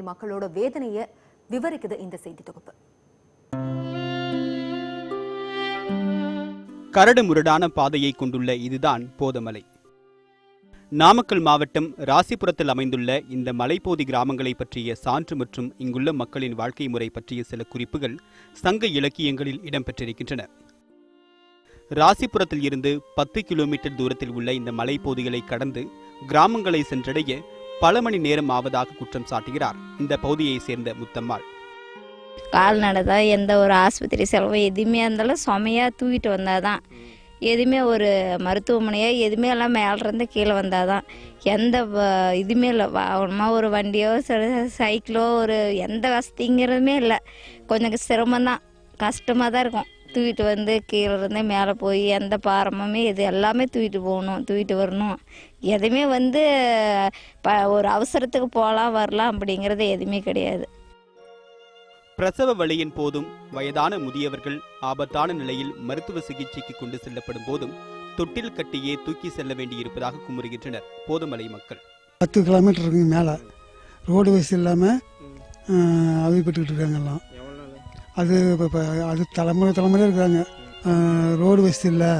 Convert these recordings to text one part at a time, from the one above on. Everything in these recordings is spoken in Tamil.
மக்களோட வேதனையை விவரிக்குது இந்த செய்தி தொகுப்பு. கரடு முரடான பாதையை கொண்டுள்ள இதுதான் போதமலை. நாமக்கல் மாவட்டம் ராசிபுரத்தில் அமைந்துள்ள இந்த மலைப்பகுதி கிராமங்களை பற்றிய சான்று மற்றும் இங்குள்ள மக்களின் வாழ்க்கை முறை பற்றிய சில குறிப்புகள் சங்க இலக்கியங்களில் இடம்பெற்றிருக்கின்றன. ராசிபுரத்தில் இருந்து 10 கிலோமீட்டர் தூரத்தில் உள்ள இந்த மலைப்பகுதிகளை கடந்து கிராமங்களை சென்றடைய பல மணி நேரம் ஆவதாக குற்றம் சாட்டுகிறார் இந்த பகுதியை சேர்ந்த முத்தம்மாள். கால்நடைதான், எந்த ஒரு ஆஸ்பத்திரி செலவு எதுவுமே இருந்தாலும் சுமையாக தூக்கிட்டு வந்தாதான், எதுவுமே ஒரு மருத்துவமனையோ எதுவுமே எல்லாம் மேலேருந்து கீழே வந்தாதான், எந்த இதுவுமே இல்லை. வாகனமாக ஒரு வண்டியோ சைக்கிளோ ஒரு எந்த வசதிங்கிறதுமே இல்லை. கொஞ்சம் சிரமம்தான், கஷ்டமாக தான் இருக்கும். தூக்கிட்டு வந்து கீழே இருந்து மேலே போய் எந்த பாரமுமே இது எல்லாமே தூக்கிட்டு போகணும், தூக்கிட்டு வரணும். எதுவுமே வந்து ஒரு அவசரத்துக்கு போகலாம் வரலாம் அப்படிங்கிறது எதுவுமே கிடையாது. பிரசவ வலியின் போதும் வயதான முதியவர்கள் ஆபத்தான நிலையில் மருத்துவ சிகிச்சைக்கு கொண்டு செல்லப்படும் போதும் தொட்டில் கட்டியே தூக்கி செல்ல வேண்டியிருப்பதாக குமுறுகின்றனர் போதமலை மக்கள். 10 கிலோமீட்டருக்கு மேலே ரோடு வசதி இல்லாமல் அவதிப்பட்டு இருக்காங்க எல்லாம். அது அது தலைமுறை இருக்காங்க. ரோடு வசதி இல்லை,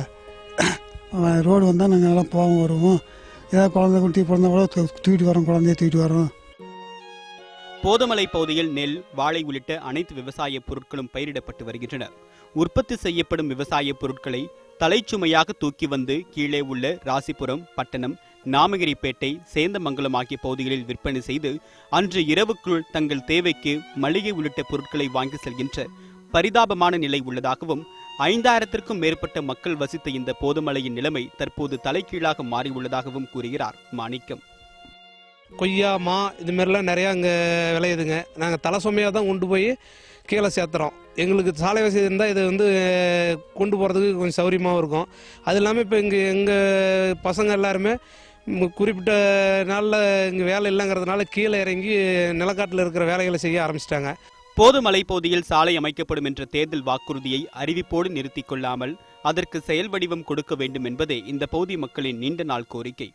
ரோடு வந்தால் நாங்கள் எல்லாம் போவோம் வருவோம். ஏதாவது குழந்தை குட்டி பிறந்தா கூட தூக்கிட்டு வரோம், குழந்தைய தூக்கிட்டு வரோம். போதமலை பகுதியில் நெல், வாழை உள்ளிட்ட அனைத்து விவசாய பொருட்களும் பயிரிடப்பட்டு வருகின்றன. உற்பத்தி செய்யப்படும் விவசாய பொருட்களை தலைச்சுமையாக தூக்கி வந்து கீழே உள்ள ராசிபுரம், பட்டணம், நாமகிரிப்பேட்டை, சேந்தமங்கலம் ஆகிய பகுதிகளில் விற்பனை செய்து அன்று இரவுக்குள் தங்கள் தேவைக்கு மளிகை உள்ளிட்ட பொருட்களை வாங்கி செல்கின்ற பரிதாபமான நிலை உள்ளதாகவும் 5000க்கும் மேற்பட்ட மக்கள் வசித்த இந்த போதமலையின் நிலைமை தற்போது தலைகீழாக மாறியுள்ளதாகவும் கூறுகிறார் மாணிக்கம். கொய்யா, மா இது மாதிரிலாம் நிறையா இங்கே விளையுதுங்க. நாங்கள் தலை சுமையாக தான் கொண்டு போய் கீழே சேர்த்துறோம். எங்களுக்கு சாலை வசதி இருந்தால் இது வந்து கொண்டு போகிறதுக்கு கொஞ்சம் சௌரியமாகவும் இருக்கும். அது இல்லாமல் இப்போ இங்கே எங்கள் பசங்க எல்லாருமே குறிப்பிட்ட நாளில் இங்கே வேலை இல்லைங்கிறதுனால கீழே இறங்கி நிலக்காட்டில் இருக்கிற வேலைகளை செய்ய ஆரம்பிச்சிட்டாங்க. போதமலை பகுதியில் சாலை அமைக்கப்படும் என்ற தேர்தல் வாக்குறுதியை அறிவிப்போடு நிறுத்திக் கொள்ளாமல் அதற்கு செயல் வடிவம் கொடுக்க வேண்டும் என்பதே இந்த பகுதி மக்களின் நீண்ட நாள் கோரிக்கை.